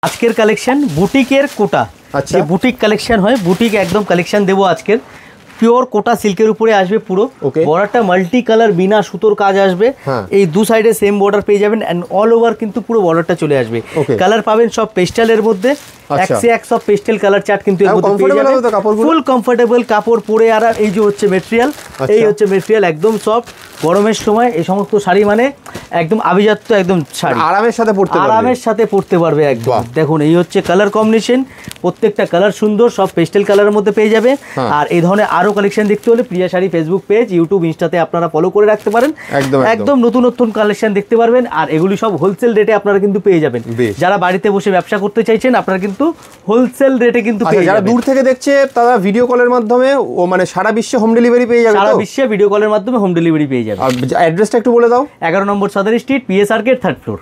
আজকের কালেকশন বুটিকের কোটা। আচ্ছা, boutique collection হয়, বুটিক একদম কালেকশন দেবো আজকের। পিওর কোটা সিল্কের উপরে আসবে পুরো। বর্ডারটা মাল্টি কালার বিনা সুতোর কাজ আসবে। এই দু সাইডে সেম বর্ডার পেয়ে যাবেন এন্ড অল ওভার কিন্তু পুরো বর্ডারটা চলে আসবে। কালার পাবেন সব পেস্টেলের মধ্যে, এক সব পেস্টেল কালার চার্ট কিন্তু এর মধ্যে পেয়ে যাবেন। ফুল কমফোর্টেবল কাপড় পরে। আর এই যে হচ্ছে ম্যাটেরিয়াল, এই হচ্ছে ম্যাটেরিয়াল একদম সফট। গরমের সময় এই সমস্ত শাড়ি মানে একদম আভিজাত্য একদম শাড়ি, আরামের সাথে পরতে পারবে একদম। দেখুন এই হচ্ছে কালার কম্বিনেশন, প্রত্যেকটা কালার সুন্দর, সব পেস্টেল কালারের মধ্যে পেয়ে যাবে। আর এই ধরনের আরো কালেকশন দেখতে হলে প্রিয়া শাড়ি ফেসবুক পেজ, ইউটিউব, ইনস্টাতে আপনারা ফলো করে রাখতে পারেন। একদম নতুন নতুন কালেকশন দেখতে পারবেন। আর এগুলি সব হোলসেল রেটে আপনারা কিন্তু পেয়ে যাবেন। যারা বাড়িতে বসে ব্যবসা করতে চাইছেন আপনারা কিন্তু হোলসেল রেটে কিন্তু পেয়ে যাবেন। যারা দূর থেকে দেখছে তারা ভিডিও কলের মাধ্যমে ও মানে সারা বিশ্বে হোম ডেলিভারি পেয়ে যাবে। সারা বিশ্বে ভিডিও কলের মাধ্যমে হোম ডেলিভারি পেয়ে যাবে। আর অ্যাড্রেসটা একটু বলে দাও। 11 নম্বর সদর street, PS arcade, 3rd floor.